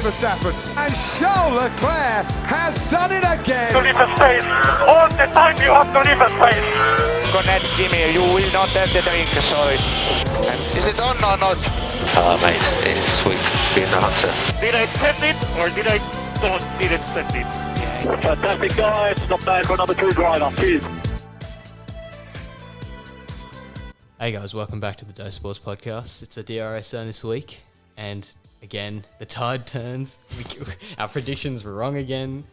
Verstappen. And Charles Leclerc has done it again. To leave a space. All the time you have to leave a space. Connect, Jimmy. You will not have the drink, sorry. Is it on or not? Mate, it is sweet being the hunter. Did I send it or didn't send it? Fantastic, guys. Not bad for another two driver. Cheers. Hey guys, welcome back to the Dose Sports Podcast. It's the DRS Zone this week, and again, the tide turns. Our predictions were wrong again.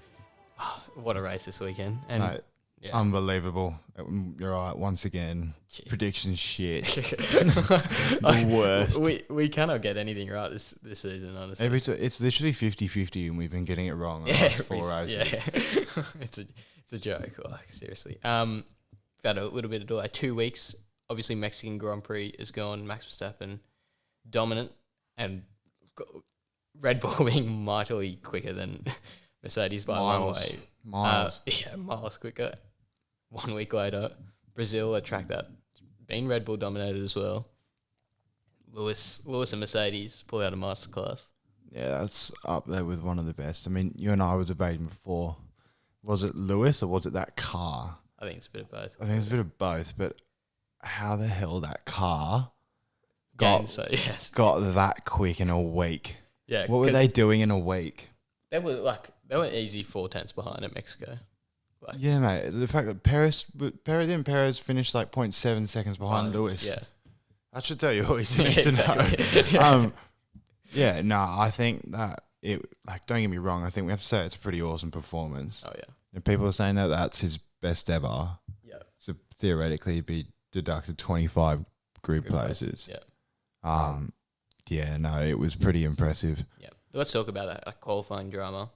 Oh, what a race this weekend. And unbelievable. You're right, once again. Predictions shit. The worst. We cannot get anything right this season, honestly. It's literally 50-50 and we've been getting it wrong the last 4 races. Yeah. it's a joke, like, seriously. Got a little bit of delay. 2 weeks. Obviously, Mexican Grand Prix is gone. Max Verstappen dominant, and Red Bull being mightily quicker than Mercedes by miles. 1 way. Miles. Miles quicker. 1 week later, Brazil, a track that been Red Bull dominated as well. Lewis and Mercedes pull out a masterclass. Yeah, that's up there with one of the best. I mean, you and I were debating before. Was it Lewis or was it that car? I think it's a bit of both. I think it's a bit of both, but how the hell that car got that quick in a week? Yeah, what were they doing in a week? They were easy 4 tenths behind at Mexico. Like, yeah, mate. The fact that Perez finished like 0.7 seconds behind Lewis. Yeah, that should tell you all you need to know. I think that it. Like, don't get me wrong. I think we have to say it's a pretty awesome performance. Oh yeah. And people are saying that that's his best ever. Yeah. So theoretically, he'd be deducted 25 grid places. Yeah. It was pretty impressive. Yeah. Let's talk about that qualifying drama.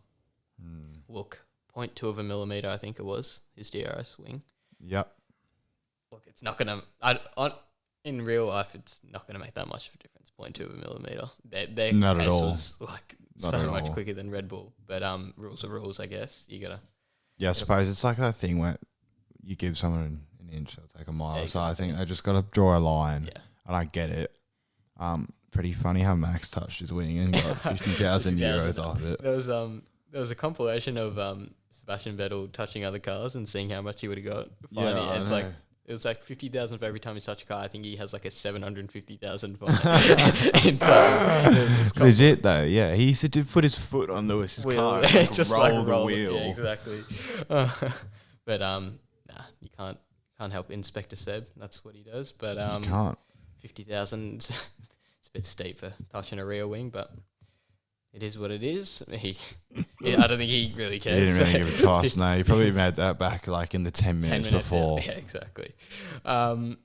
Look, 0.2 of a millimeter, I think it was, his DRS wing. Yep. Look, it's not going to... In real life, it's not going to make that much of a difference, 0.2 of a millimeter. Their not pace at all. was Not so at much all. quicker than Red Bull. But rules are rules, I guess. You got to... Yeah, I suppose it's like that thing where you give someone an inch, they'll take a mile. Yeah, So I exactly. think they just got to draw a line. Yeah. And I get it. Pretty funny how Max touched his wing and got 50,000 euros off it. There was a compilation of Sebastian Vettel touching other cars and seeing how much he would have got. Finally, I it's know. it was like 50,000 for every time he touched a car. I think he has like a 750,000 fine. Legit though, yeah. He used to put his foot on Lewis's car, and just roll the roll wheel. Yeah, exactly. But you can't help Inspector Seb. That's what he does. But You can't. 50,000, it's a bit steep for touching a rear wing, but it is what it is. I don't think he really He cares. didn't really give a toss. No, he probably made that back like in the 10 minutes before. Yeah, exactly. Where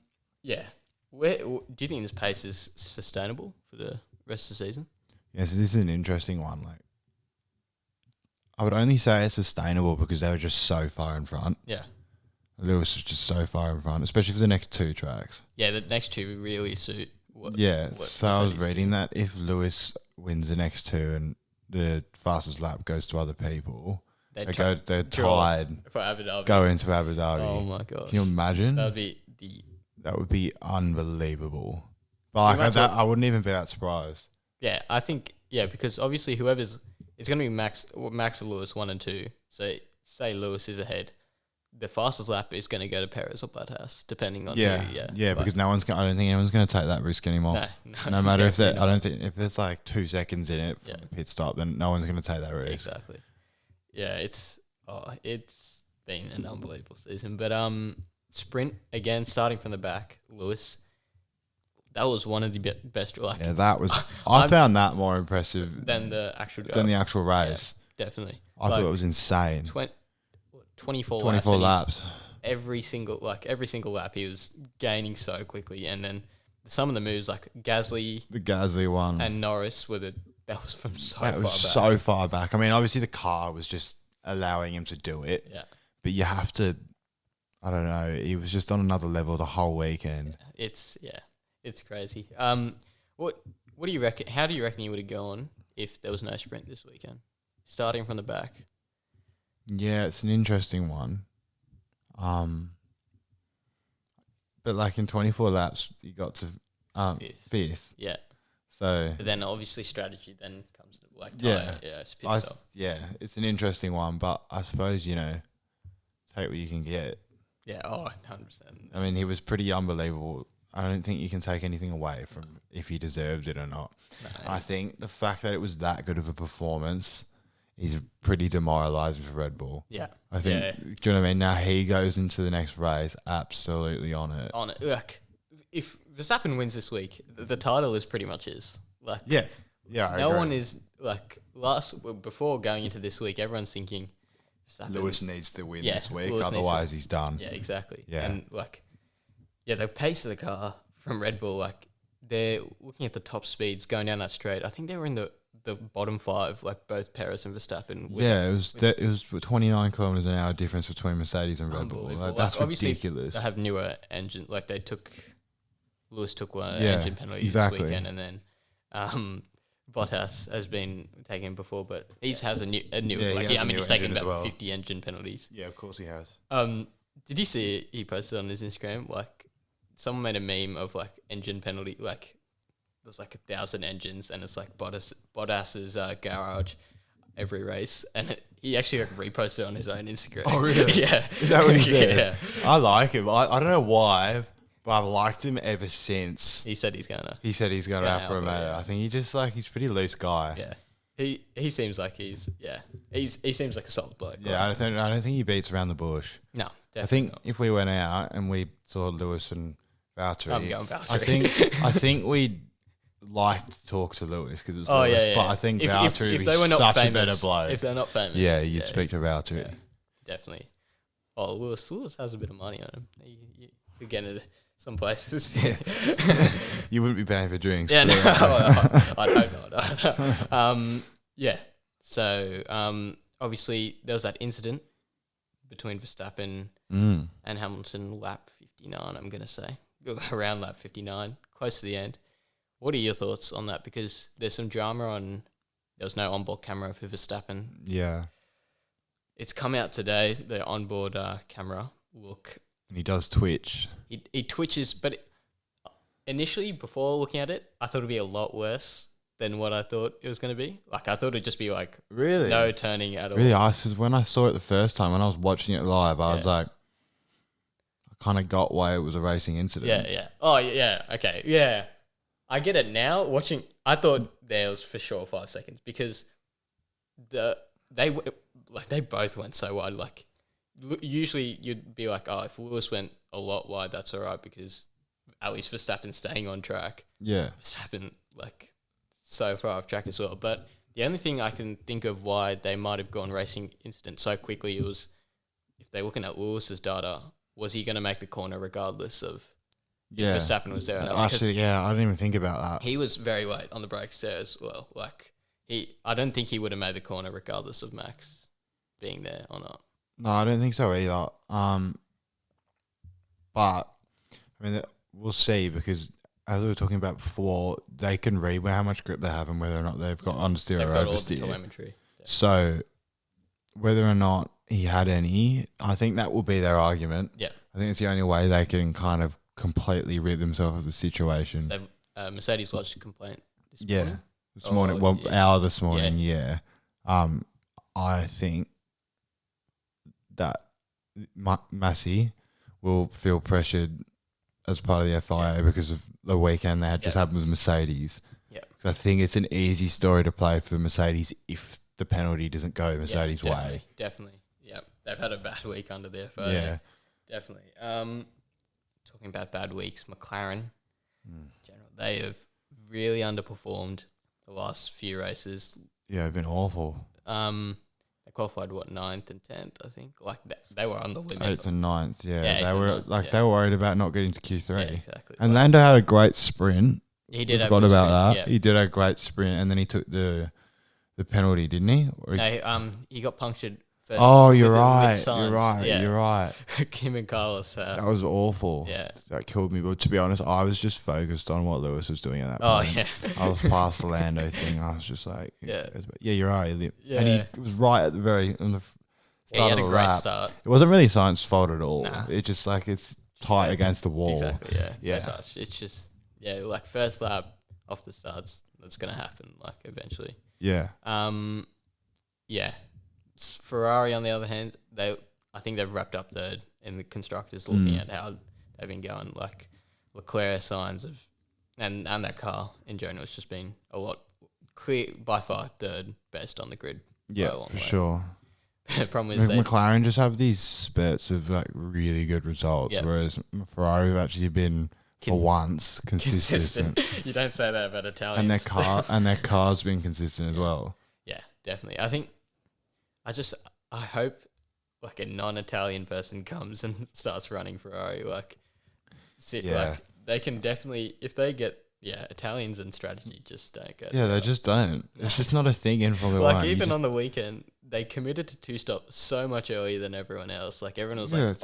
do you think this pace is sustainable for the rest of the season? Yeah, so this is an interesting one. Like, I would only say it's sustainable because they were just so far in front. Yeah. Lewis was just so far in front, especially for the next 2 tracks. Yeah, the next two really suit. I was reading that if Lewis wins the next 2 and the fastest lap goes to other people, they're tied. For Abu Dhabi. Go into Abu Dhabi. Oh my god! Can you imagine? That would be unbelievable. But like I wouldn't even be that surprised. Yeah, I think because obviously it's going to be Max or Lewis 1 and 2. So say Lewis is ahead. The fastest lap is going to go to Perez or Bottas, depending on because I don't think anyone's going to take that risk anymore. No matter if I don't think if there's like 2 seconds in it from pit stop, then no one's going to take that risk. Exactly. Yeah, it's been an unbelievable season. But sprint again, starting from the back, Lewis. That was one of the best. That was. I found that more impressive than the actual race. Yeah, definitely. I thought it was insane. 24 laps. Every single lap he was gaining so quickly, and then some of the moves like the Gasly one and Norris that was from so far back. I mean, obviously the car was just allowing him to do it. Yeah. But you have to, I don't know, he was just on another level the whole weekend. It's crazy. What do you reckon? How do you reckon he would have gone if there was no sprint this weekend? Starting from the back. Yeah, it's an interesting one. But like in 24 laps, you got to fifth. Yeah. So But then obviously strategy then comes to like Yeah. it's pit stop. it's an interesting one, but I suppose take what you can get. Yeah, 100%. I mean, he was pretty unbelievable. I don't think you can take anything away from if he deserved it or not. No, I think the fact that it was that good of a performance is pretty demoralising for Red Bull. Yeah. I think, Yeah. do you know what I mean? Now he goes into the next race absolutely on it. On it. Like, if Verstappen wins this week, the title is pretty much his. Like, Yeah. I no agree. one is like before going into this week. Everyone's thinking Verstappen, Lewis needs to win Yeah, this week, Lewis needs otherwise he's done. Yeah, exactly. Yeah. And the pace of the car from Red Bull, like they're looking at the top speeds going down that straight. I think they were in the bottom 5, like both Perez and Verstappen. Yeah, it was 29 kilometers an hour difference between Mercedes and Red Bull. Unbelievable. Like, that's obviously ridiculous. They have newer engine. Like Lewis took one Yeah, engine penalty exactly. this weekend, and then Bottas has been taken before, but he has a new. Yeah, he has a he's newer taken engine as about well. 50 engine penalties. Yeah, of course he has. Did you see it? He posted on his Instagram, like someone made a meme of like engine penalty, like there's like 1,000 engines, and it's like Bottas's garage every race, and he actually like reposted on his own Instagram. Oh, really? Yeah. Is that what he said? Yeah. I like him. I don't know why, but I've liked him ever since. He said he's gonna. He said he's going Yeah, out for a Alpha, mayor. yeah. I think he's a pretty loose guy. Yeah. He seems like he seems like a solid bloke. Yeah, I don't think he beats around the bush. No, definitely I think not. if we went out and we saw Lewis and Valtteri, I'm going Valtteri. I think we'd like to talk to Lewis because it's Oh Lewis, yeah, yeah. but I think Valtteri if would they be were not such famous, a better bloke. if they're not famous, Yeah, you'd speak to Valtteri. Yeah, definitely. Oh, Lewis has a bit of money on him. You could get into some places. You wouldn't be paying for drinks. Yeah, no, but- I'd hope not. Yeah. So, obviously, there was that incident between Verstappen and Hamilton, lap 59, I'm going to say. Around lap 59, close to the end. What are your thoughts on that? Because there's some drama on... There was no onboard camera for Verstappen. Yeah. It's come out today, the onboard camera look. And he does twitch. He twitches, but initially, before looking at it, I thought it'd be a lot worse than what I thought it was going to be. Like, I thought it'd just be like Really? no turning at all. Really, when I saw it the first time, when I was watching it live, I was like, I kind of got why it was a racing incident. Yeah. Oh, yeah. Okay. Yeah. I get it now. Watching, I thought there was for sure 5 seconds because they both went so wide. Like, usually you'd be like, oh, if Lewis went a lot wide, that's all right because at least Verstappen's staying on track. Yeah. Verstappen, like, so far off track as well. But the only thing I can think of why they might have gone racing incident so quickly was if they're looking at Lewis's data, was he going to make the corner regardless of Yeah. if Verstappen was there or not? Because Actually, yeah, I didn't even think about that. he was very late on the brakes there as well. Like, I don't think he would have made the corner regardless of Max being there or not. No, I don't think so either. But I mean, we'll see because as we were talking about before, they can read how much grip they have and whether or not they've got understeer They've or got all the oversteer. telemetry. So whether or not he had any, I think that will be their argument. Yeah. I think it's the only way they can kind of completely rid themselves of the situation. So Mercedes lodged a complaint this Yeah. morning. This morning, well, yeah. hour this morning, yeah. I think that Massey will feel pressured as part of the FIA because of the weekend they had just happened with Mercedes. Yeah. 'Cause I think it's an easy story to play for Mercedes if the penalty doesn't go Mercedes' way. Definitely. Yeah. They've had a bad week under the FIA. Yeah. Definitely. Talking about bad weeks, McLaren, in general, they have really underperformed the last few races. Yeah, it's been awful. They qualified 9th and 10th, I think. Like they were on the limit. 8th and 9th, yeah. Yeah, 8th they and were 9th, like yeah. they were worried about not getting to Q3. Yeah, exactly. And Lando had a great sprint. He did. I have forgot good about sprint, that. He did a great sprint, and then he took the penalty, didn't he? Or No, he got punctured first. oh, you're with right. Sainz. You're right. Yeah. You're right. Kim and Carlos. That was awful. Yeah. That killed me. But to be honest, I was just focused on what Lewis was doing at that Oh, point. yeah. I was past the Lando thing. I was just like, Yeah. you're right. And Yeah. he was right at the very on the He start had a of the great lap. start. It wasn't really Sainz's fault at all. Nah. It just like it's tight against the wall. Exactly, yeah. Yeah. No touch. It's just, like first lap, off the starts. That's going to happen, like, eventually. Yeah. Yeah. Ferrari, on the other hand, I think they've wrapped up third in the constructors, looking at how they've been going. Like, Leclerc signs of, and that car in general has just been a lot clear, by far third best on the grid. Yeah, by a long for way. sure. The problem is McLaren just have these spurts of like really good results, Yep. whereas Ferrari have actually been for once consistent, You don't say that about Italians. and their car's been consistent as well. Yeah, definitely. I hope like a non-Italian person comes and starts running Ferrari. Like, like they can definitely, if they get Italians and strategy just don't go. Yeah, they just don't. It's just not a thing in Formula like One. even on the weekend, they committed to two stops so much earlier than everyone else. Like everyone was like,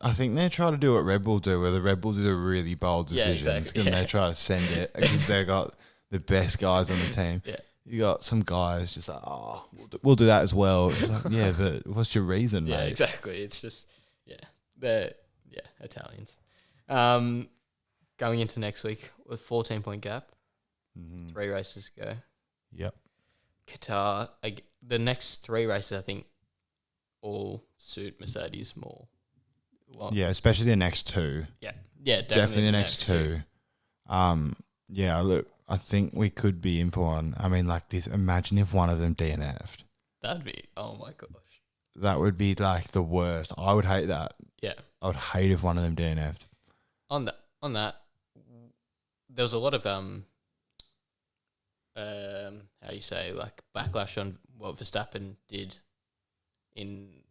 I think they try to do what Red Bull do, where the Red Bull do the really bold Yeah, decisions, exactly. and they try to send it because they got the best guys on the team. Yeah. You got some guys just like, we'll do that as well. It's like, yeah, but what's your reason, yeah, mate? exactly. It's just they're Italians. Going into next week with 14-point gap, 3 races to go. Yep. Qatar, the next 3 races, I think, all suit Mercedes more. Well, Yeah, especially the next two. yeah, Definitely the next two. Yeah, look, I think we could be in for one. I mean, like this. Imagine if one of them DNF'd. That'd be, oh my gosh. That would be like the worst. I would hate that. Yeah. I would hate if one of them DNF'd. On that, there was a lot of how you say, like, backlash on what Verstappen did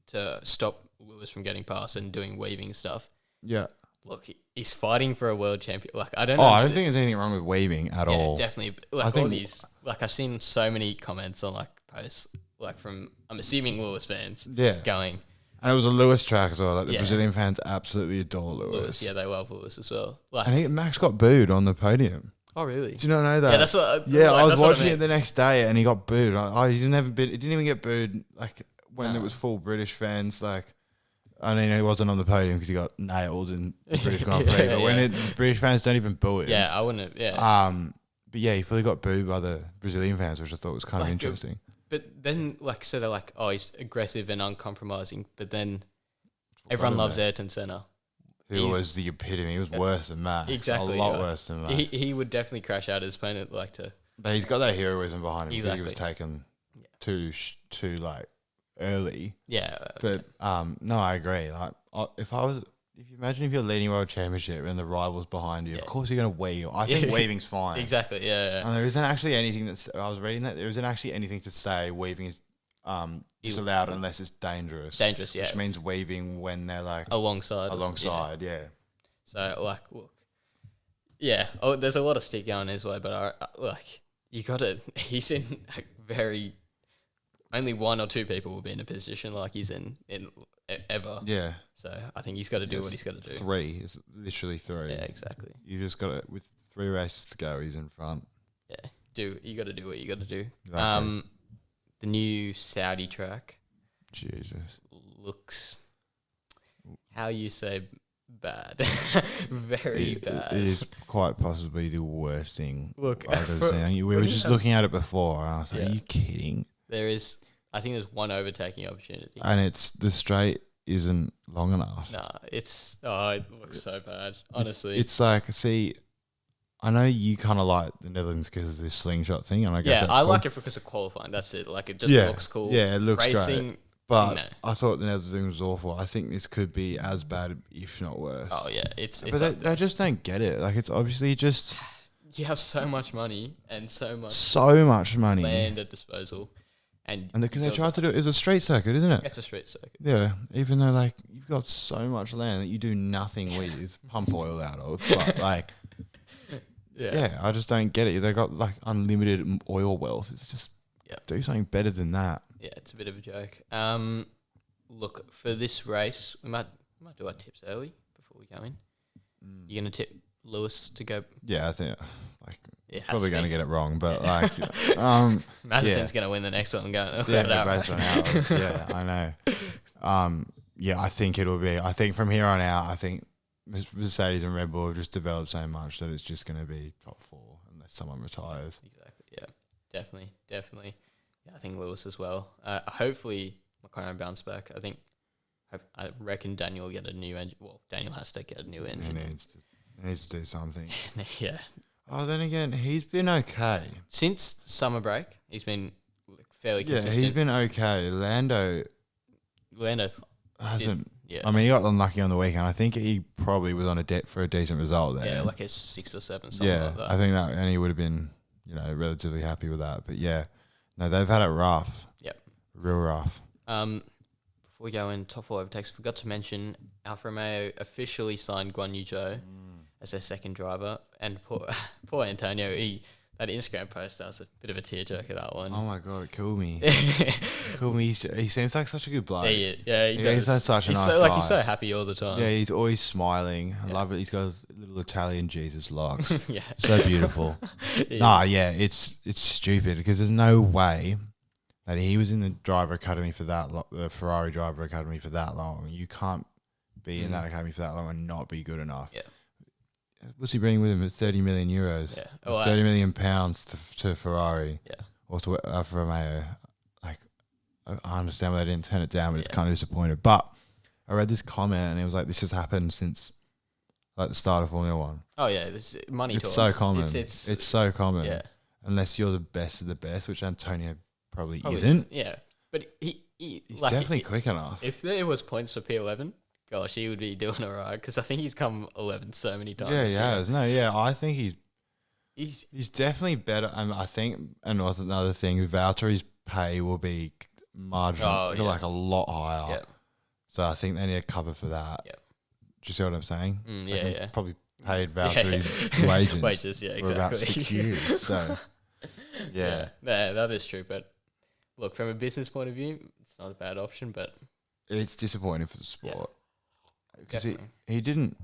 to stop Lewis from getting past and doing weaving stuff. Yeah. Look, he's fighting for a world champion. Like, I don't. I don't think there's anything wrong with waving at all. Definitely. Like, I think- all these, like, I've seen so many comments on, like, posts, like, from, I'm assuming, Lewis fans. Yeah. Going, And it was a Lewis track as well. Like the Yeah. Brazilian fans absolutely adore Lewis. yeah, they love Lewis as well. Like, And Max got booed on the podium. oh really? Do you not know that? Yeah, that's what. Yeah, like, I was that's what watching mean. it the next day and he got booed. He didn't even get booed like when it was full British fans. Like, I mean, he wasn't on the podium because he got nailed in the British Grand Prix. But when British fans don't even boo him. Yeah, I wouldn't. Yeah. But yeah, he fully got booed by the Brazilian fans, which I thought was kind of interesting. But then, like, so they're like, oh, he's aggressive and uncompromising. But then everyone loves Ayrton Senna. Who was the epitome. He was worse than Max. Exactly. A lot worse than Max. He would definitely crash out his opponent, like, to. But he's got that heroism behind him because he was Exactly. taken too like early. Yeah. But no, I agree. Like if you imagine if you're leading world championship and the rivals behind you, of course you're gonna wave. I think waving's fine. Exactly. Yeah. And there isn't actually anything I was reading that there isn't actually anything to say waving is disallowed unless it's dangerous. Dangerous, yeah. Which means waving when they're like Alongside. yeah. So, like, look. Yeah. Oh, there's a lot of stick going his way, but like, you got to. He's in a very. Only 1 or 2 people will be in a position like he's in ever. Yeah. So I think he's got to do what he's got to do. 3 is literally 3. Yeah, exactly. You just got it with 3 races to go. He's in front. Yeah, you got to do what you got to do. Exactly. The new Saudi track Jesus. looks, how you say, bad, very bad. It is quite possibly the worst thing Look, I've ever seen. We were just looking at it before, and I was like, "Are you kidding?" I think there's one overtaking opportunity. And it's the straight isn't long enough. Nah, it looks so bad. Honestly, It's like, see, I know you kind of like the Netherlands because of this slingshot thing, and I guess that's I cool. like it because of qualifying. That's it. Like, it just looks cool. Yeah, it looks Racing, great. But no. I thought the Netherlands thing was awful. I think this could be as bad, if not worse. Oh yeah, it's. But they just don't get it. Like, it's obviously just You have so much money and so much so much money. land at disposal, and they tried to do it as a straight circuit, isn't it? It's a street circuit. Yeah, even though like you've got so much land that you do nothing with, pump oil out of, but like, yeah, I just don't get it. They got like unlimited oil wealth. It's just do something better than that. Yeah, it's a bit of a joke. Look, for this race, we might do our tips early before we go in. You're gonna tip Lewis to go. Yeah, I think like It has probably to going to be. get it wrong, but like, Mazepin's gonna win the next one. And go. yeah, based on ours. Yeah, I know. Yeah, I think it'll be. I think from here on out, I think Mercedes and Red Bull have just developed so much that it's just going to be top 4 unless someone retires. Exactly. Yeah. Definitely. Yeah, I think Lewis as well. Hopefully McLaren bounce back. I reckon Daniel will get a new engine. Well, Daniel has to get a new engine. He needs to do something. Yeah. Oh, then again, he's been okay. Since summer break, he's been fairly consistent. Yeah, he's been okay. Lando hasn't. Yeah. I mean, he got unlucky on the weekend. I think he probably was on a debt for a decent result there. Yeah, like a 6 or 7, something like that. I think that, and he would have been, relatively happy with that. But yeah, no, they've had it rough. Yep. Real rough. Before we go in top 4 overtakes, forgot to mention Alfa Romeo officially signed Guan Yu Zhou as their second driver, and poor Antonio, that Instagram post, that was a bit of a tearjerker, that one. Oh my god, it killed me. He seems like such a good bloke. Yeah, he does. He's such a nice guy. He's so happy all the time. Yeah, he's always smiling. I love it. He's got his little Italian Jesus locks. Yeah. So beautiful. It's stupid because there's no way that he was in the driver academy for that the Ferrari driver academy for that long. You can't be in that academy for that long and not be good enough. Yeah. What's he bringing with him? It's 30 million euros. Yeah. It's 30 million pounds to Ferrari. Yeah. Or to Alfa Romeo. Like, I understand why they didn't turn it down, but it's kind of disappointed. But I read this comment and it was like, this has happened since like the start of Formula One. Oh yeah, this money It's talks. so common. It's so common. Yeah. Unless you're the best of the best, which Antonio probably Probably isn't. Yeah, but he's He's definitely quick enough. If there was points for P11, gosh, he would be doing all right because I think he's come 11 so many times. Yeah, he has. No, yeah, I think He's definitely better. I think, and also another thing, Valtteri's pay will be marginal, like a lot higher. Yeah. So I think they need a cover for that. Yeah. Do you see what I'm saying? Yeah. Probably paid Valtteri's wages. Wages, yeah, For about exactly. 6 years. So, yeah. Yeah, that is true. But look, from a business point of view, it's not a bad option, but It's disappointing for the sport. Because definitely. he didn't.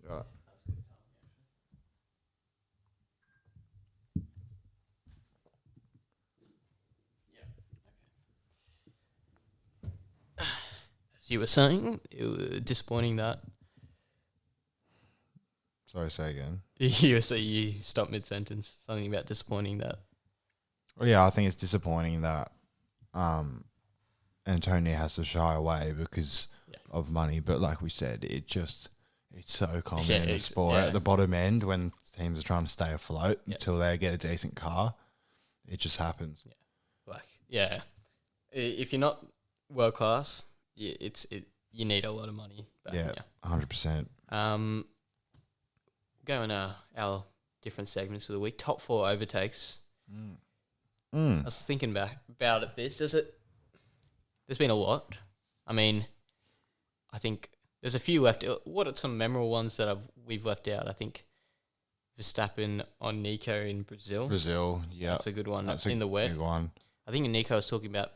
Right. As you were saying, it was disappointing that Sorry, say again. you stopped mid-sentence. Something about disappointing that. Well, yeah, I think it's disappointing that Antonio has to shy away because of money. But like we said, it's so common in the sport. At the bottom end, when teams are trying to stay afloat until they get a decent car, it just happens. If you're not world class, you need a lot of money. But, 100%. Going our different segments of the week. Top 4 overtakes. Mm. I was thinking about it. There's been a lot. I mean, I think there's a few left. What are some memorable ones that we've left out? I think Verstappen on Nico in Brazil. Yeah. That's a good one. That's in the wet. Big one. I think Nico was talking about.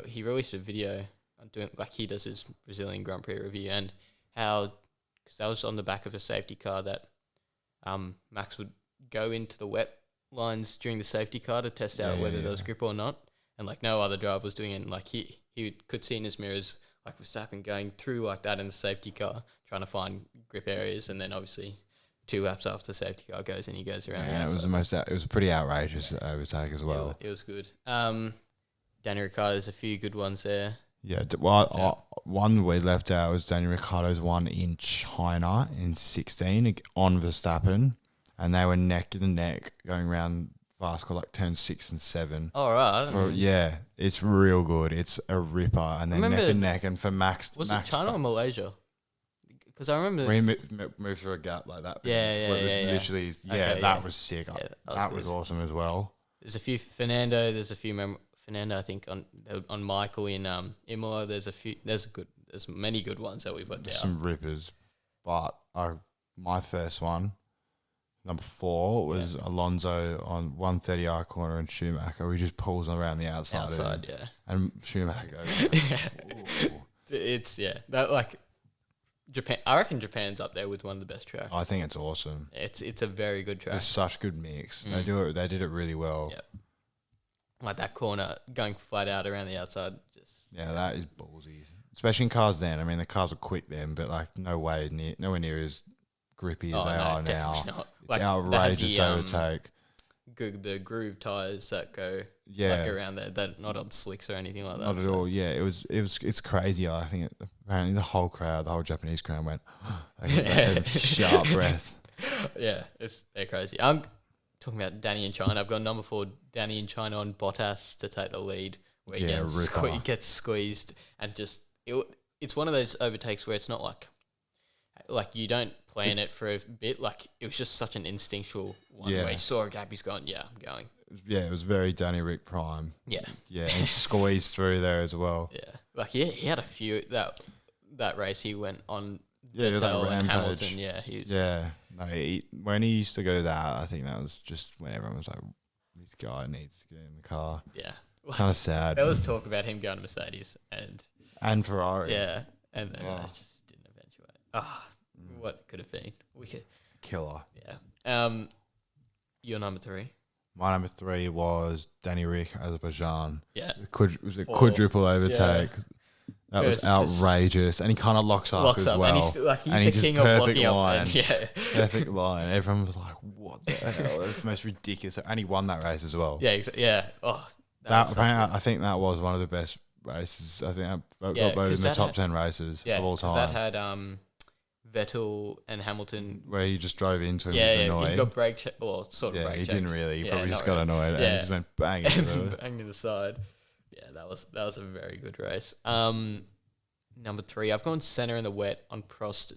He released a video doing like he does his Brazilian Grand Prix review and how. Because that was on the back of a safety car that Max would go into the wet lines during the safety car to test out whether there was grip or not. And like no other driver was doing it. And like he could see in his mirrors like Verstappen going through like that in the safety car, trying to find grip areas. And then obviously 2 laps after the safety car goes and he goes around. Yeah, it was a pretty outrageous overtake as well. It was good. Daniel Ricciardo, there's a few good ones there. Yeah, one we left out was Daniel Ricciardo's one in China in 16 on Verstappen, and they were neck to neck going around fast car like turn 6 and 7. Oh, right. It's real good. It's a ripper, and then neck and neck. And for Max, was it China or Malaysia? Because I remember we moved through a gap like that. Literally, that was sick. Yeah, that was awesome as well. There's a few Fernando. There's a few Fernando, I think on Michael in Imola. There's many good ones that we've left out. Some rippers, but my first one, number 4, was Alonso on 130R corner and Schumacher. He just pulls around the outside. And Schumacher goes. It's that like Japan. I reckon Japan's up there with one of the best tracks. I think it's awesome. It's a very good track. It's such good mix. They did it really well. Yep. Like that corner going flat out around the outside. That is ballsy. especially in cars then. I mean, the cars were quick then, but like nowhere near as grippy as they are now. definitely not. It's Like, outrageous they had overtake. the groove tires that go Yeah. like around there, that not on slicks or anything like that. Not at all. Yeah, it's crazy. I think apparently the whole Japanese crowd went like, a sharp breath. Yeah, they're crazy. I'm talking about Danny in China. I've got number 4, Danny in China on Bottas to take the lead, where he gets squeezed, and just it's one of those overtakes where it's not like you don't plan it for a bit. Like, it was just such an instinctual one where he saw a gap, he's gone, yeah, I'm going. Yeah, it was very Danny Rick prime. Yeah. Yeah, and squeezed through there as well. Yeah. Like, he had a few, that race he went on Yeah, Vettel that and rampage. Hamilton. Yeah, he was. Yeah, no, when he used to go that, I think that was just when everyone was like, this guy needs to get in the car. Yeah. Kind of sad. There was talk about him going to Mercedes And Ferrari. yeah, and then it just didn't eventuate. What could have been? Killer. Yeah. Your number 3. My number 3 was Danny Rick, Azerbaijan. Yeah. It was a quadruple overtake. That was outrageous. And he kind of locks up as well. And he's the king of blocking up. And, yeah. Perfect line. Everyone was like, what the hell? That's the most ridiculous. And he won that race as well. Yeah, yeah. Oh, I think that was one of the best races. I think I got voted in the top 10 races of all time. That had Vettel and Hamilton. Where he just drove into him. Yeah, was annoying. he got brake check, or sort of brake he checked. didn't really. He Yeah, probably just not got really. annoyed and just went bang into it. Bang in the side. Yeah, that was a very good race. Number 3, I've gone center in the wet on Prost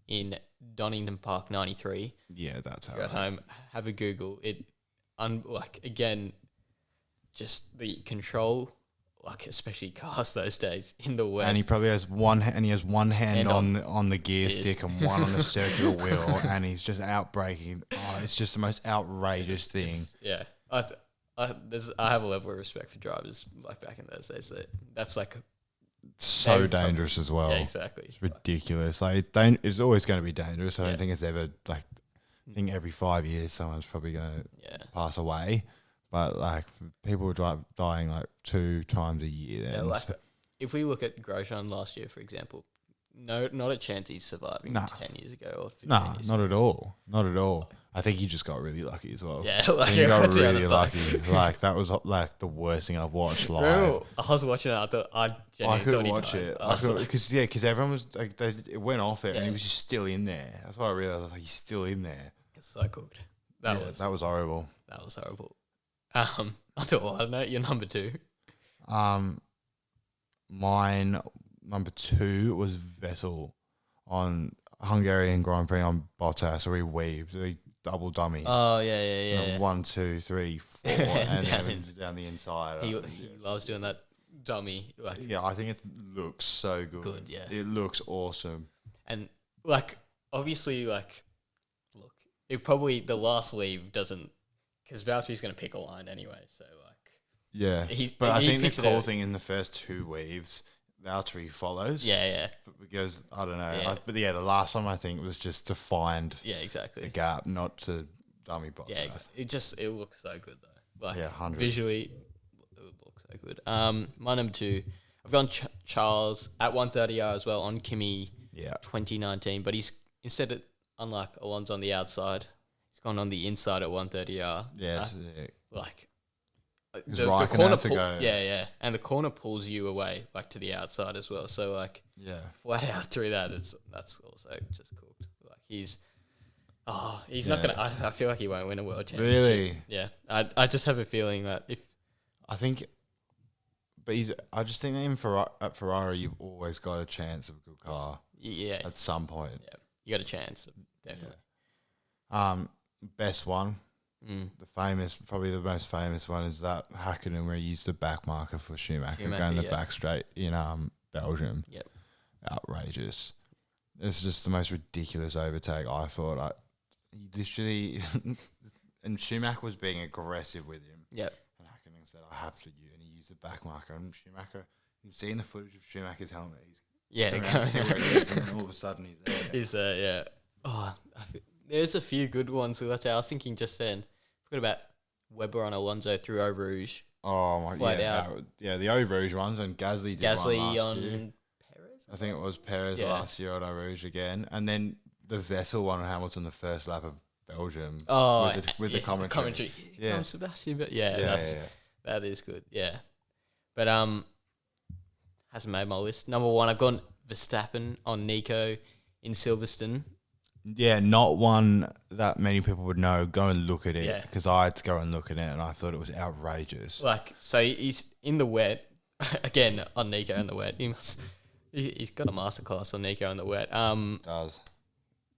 in Donington Park 93. Yeah, that's how. Go at home, have a Google. Again, just the control, like especially cars those days in the wet. And he probably has one hand And on the gear stick and one on the circular wheel, and he's just out braking. Oh, it's just the most outrageous thing. Yeah, I have a level of respect for drivers like back in those days. That's like So dangerous as well. Yeah, exactly. It's ridiculous. Like it's always going to be dangerous. I don't think it's ever like. I think every 5 years someone's probably going to pass away. But like people were dying like 2 times a year. Then. Yeah, like if we look at Grosjean last year, for example, not a chance he's surviving 10 years ago or 15 years not at all. Not at all. I think he just got really lucky as well. Yeah, like he got really lucky. Like that was like the worst thing I've watched live. Bro, I was watching it. I couldn't watch it because everyone was like, it went off it and he was just still in there. That's what I realized. I was like, he's still in there. It's so good. That was horrible. That was horrible. I don't know. You're number 2. Mine number 2 was Vettel on Hungarian Grand Prix on Bottas, where he weaved, he double dummy. Oh yeah. 1, 2, 3, 4, and then down the inside. He loves doing that dummy. Like, yeah, I think it looks so good. Good, yeah. It looks awesome. And like obviously, like look, it probably the last weave doesn't, because Valtteri's going to pick a line anyway. So like, yeah, but I think the cool thing in the first 2 weaves, Valtteri follows. Yeah. But because I don't know, but the last time I think was just to find exactly the gap, not to dummy Bottas. Yeah, it looks so good though. Like 100. Visually, it looks so good. My number 2, I've gone Charles at 130R as well on Kimi. Yeah. 2019, but he's unlike Alonso on the outside, he's gone on the inside at 130R. Yeah, like the corner yeah, and the corner pulls you away like to the outside as well. So like flat out through that's also just cooked. Like he's not gonna. I feel like he won't win a world championship. Really? Yeah, I just have a feeling that I just think that at Ferrari, you've always got a chance of a good car. Yeah. At some point. Yeah. You got a chance, definitely. Best one. Probably the most famous one is that Hakkinen where he used the back marker for Schumacher going the back straight in Belgium. Yep. Outrageous. It's just the most ridiculous overtake. I thought he literally and Schumacher was being aggressive with him. Yep. And Hakkinen said, "I have to," and he used the back marker. And Schumacher, you can see in the footage of Schumacher's helmet, and all of a sudden he's there. He's there, yeah. Oh, there's a few good ones we left out. I was thinking just then, forgot about Webber on Alonso through Eau Rouge. Oh my god! Yeah, the Eau Rouge ones and Gasly did Gasly one last on year. I think it was Perez Yeah. last year on Eau Rouge again, and then the Vessel won Hamilton the first lap of Belgium. Oh, with the commentary. Here Yeah. comes Sebastian, but yeah, Yeah, that is good. Yeah, but hasn't made my list. Number one, I've gone Verstappen on Nico in Silverstone. Yeah, not one that many people would know. Go and look at it Yeah. because I had to go and look at it, and I thought it was outrageous. Like, so he's in the wet again on Nico in the wet. He's got a masterclass on Nico in the wet. Does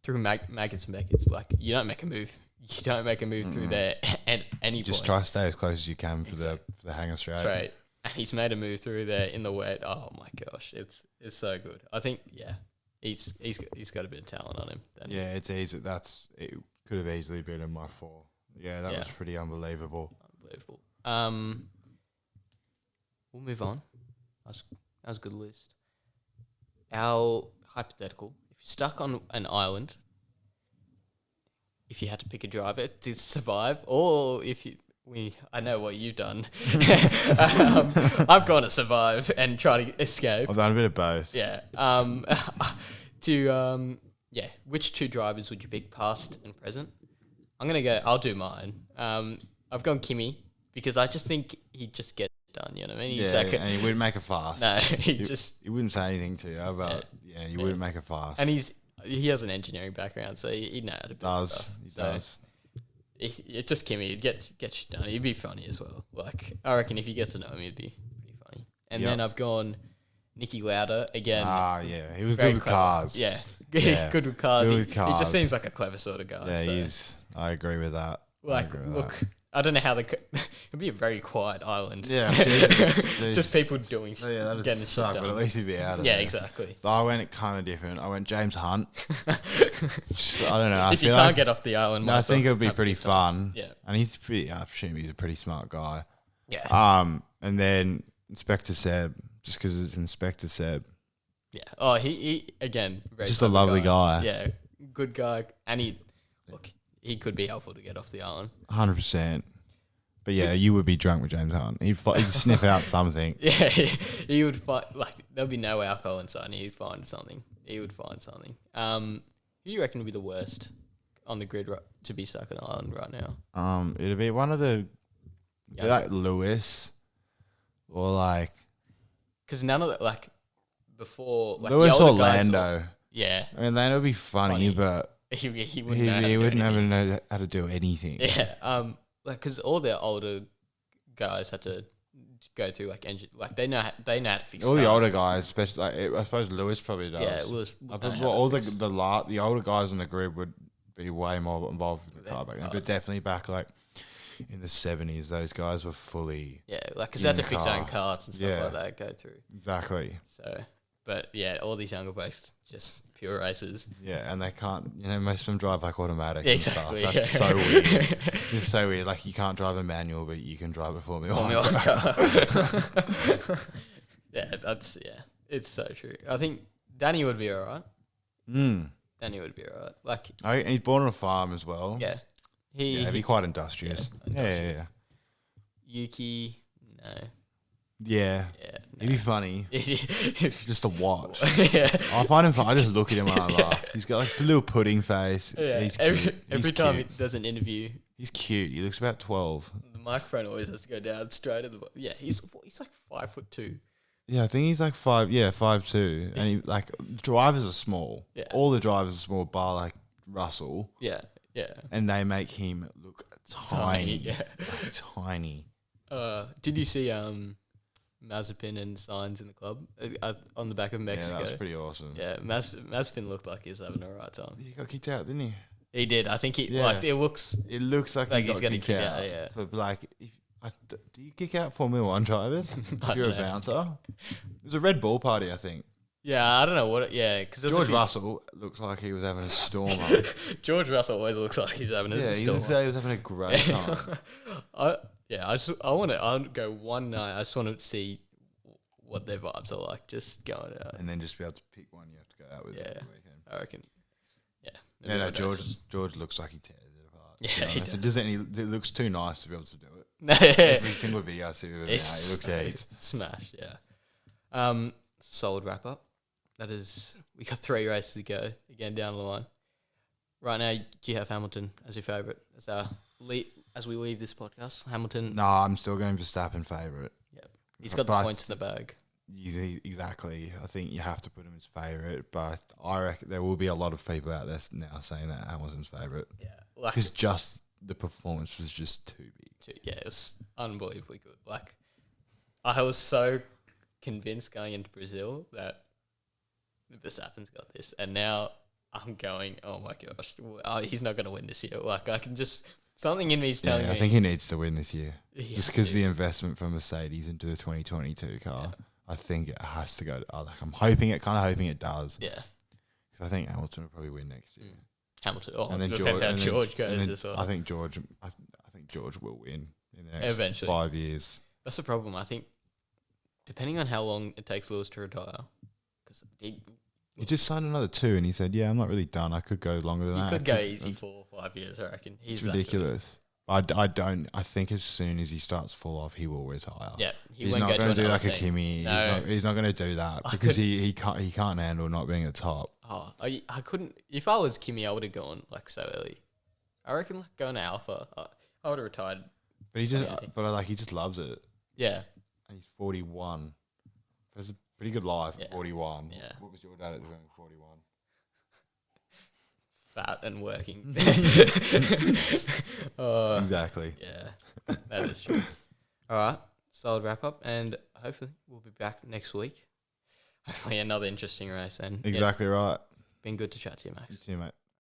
Through Maggots and Beckett's, like you don't make a move. You don't make a move through there at any just point. try to stay as close as you can for the hang straight. Straight. And he's made a move through there in the wet. Oh my gosh, it's so good. I think he's got a bit of talent on him. Yeah, it's easy. It could have easily been in my 4. Yeah, that Yeah. was pretty unbelievable. Unbelievable. We'll move on. That was a good list. Our hypothetical: if you're stuck on an island, if you had to pick a driver to survive, or I know what you've done. I've gone to survive and try to escape. I've done a bit of both. Yeah. Which 2 drivers would you pick, past and present? I'll do mine. I've gone Kimi because I just think he just gets it done, you know what I mean? He's and he wouldn't make it fast. no, He wouldn't say anything to you about, he wouldn't make it fast. and he has an engineering background, so he knows how to build stuff. He So does. It's just Kimi. He'd get you done. He'd be funny as well. Like, I reckon if you get to know him, he'd be pretty funny. And Yep. then I've gone Nicky Lauda again. Yeah, he was Very good with clever. cars. Yeah. Yeah. Good with cars. Good He with cars. just seems like a clever sort of guy. Yeah, so. he is. I agree with that. Like, look, I don't know how it'd be a very quiet island. Yeah, Jesus. Just people doing Oh, yeah, that'd getting shit suck, done. but at least he'd be out of Yeah, there. exactly. So I went kind of different. I went James Hunt. I don't know. If you can't get off the island, I think it would be have a pretty good time. fun. Yeah. And I assume he's a pretty smart guy. Yeah. And then Inspector Seb, just because it's Inspector Seb. Yeah. Oh, he again, very Just a clever lovely guy. Yeah, good guy, and he could be helpful to get off the island. 100%. But yeah, you would be drunk with James Hunt. He'd sniff out something. Yeah, he would find, like, there'll be no alcohol inside, and he'd find something. Who do you reckon would be the worst on the grid to be stuck on an island right now? It'd be one of the Yeah. like Lewis or like Because none of that, like, before, like, Lewis the or older guys Lando. yeah, I mean, Lando would be funny, but he wouldn't he know how to do wouldn't ever anything. know how to do anything. Yeah, like, because all the older guys had to go through, like, engine, like, they know how to fix All the cars. older guys, especially like I suppose Lewis probably does. Yeah, Lewis I would know bet how all to the older guys on the grid would be way more involved with the car back then. Oh. But definitely back like in the 70s, those guys were fully Yeah, like, because they had in to the fix their own car. carts and stuff Yeah. like that, go through. exactly. So, but yeah, all these younger boys, just pure racers. Yeah, and they can't. Most of them drive like automatic. Yeah, and exactly, Stuff. That's yeah. so weird. It's so weird. Like you can't drive a manual, but you can drive a Formula One. Yeah, it's so true. I think Danny would be alright. Danny would be alright. Like, And he's born on a farm as well. yeah, Yeah, he'd be quite industrious. Yeah. Yuki, no, Yeah. yeah, He'd be funny. no. Just to watch. Yeah. I find him fun. I just look at him and I laugh. He's got like a little pudding face. Yeah, He's cute. every He's time cute. he does an interview, He's cute. He looks about 12. the microphone always has to go down straight at the. Yeah, he's like 5'2". Yeah, I think he's like 5'2", and he like drivers are small. Yeah. All the drivers are small, bar like Russell, Yeah, yeah. and they make him look tiny. Yeah. Like, tiny. Did you see Mazepin and Sainz in the club on the back of Mexico? Yeah, that was pretty awesome. Yeah, Mazepin looked like he was having a right time. He got kicked out, didn't he? He did. I think Yeah. like it looks. It looks like, Like he he's got gonna kicked kick out. out, yeah. But like, do you kick out Formula One drivers if I you're a don't know. bouncer? It was a Red Bull party, I think. Yeah, I don't know what. Because George Russell looks like he was having a stormer. George Russell always looks like he's having a Yeah, he storm. looked like he was having a great time. I want to go one night. I just want to see what their vibes are like. Just going out. And then just be able to pick one you have to go out with Yeah. every weekend. I reckon. Yeah. Yeah, no, Everyone knows. George looks like he tears it apart. Yeah, to be he honest. does. It looks too nice to be able to do it. No, Every single video I see of him now, he looks it's ace. smash. Yeah. Solid wrap up. that is, we got 3 races to go again down the line. Right now, do you have Hamilton as your favourite? As we leave this podcast, Hamilton. No, I'm still going Verstappen favourite. Yep. He's got the points in the bag. Exactly. I think you have to put him as favourite, but I reckon there will be a lot of people out there now saying that Hamilton's favourite. Yeah. Because just the performance was just too big. Yeah, it was unbelievably good. Like, I was so convinced going into Brazil that Verstappen's got this, and now I'm going, oh my gosh, he's not going to win this year. Like, I can just, something in me is telling me. I think he needs to win this year. He Just has because to. the investment from Mercedes into the 2022 car, I think it has to go. I'm hoping it does. Yeah. Because I think Hamilton will probably win next year. Hamilton. Oh, And then George goes as well. I think George will win in the next Eventually. 5 years. That's the problem. I think, depending on how long it takes Lewis to retire, because He just signed another 2, and he said, "Yeah, I'm not really done. I could go longer than he that. could go easy 4 or 5 years, I reckon. It's ridiculous." I don't. I think as soon as he starts fall off, he will retire. Yeah, he's won't not go going to to do another like a team. Kimi. No. He's not going to do that because he can't handle not being at top. Oh, I couldn't. If I was Kimi, I would have gone like so early. I reckon like going to Alpha, I would have retired. But he just loves it. Yeah. And he's 41. That's a pretty good life at 41. Yeah. What was your dad at doing 41? Fat and working. Exactly. Yeah, that is true. All right, solid wrap up, and hopefully we'll be back next week. Hopefully another interesting race. And Exactly right. been good to chat to you, Max. See you, mate.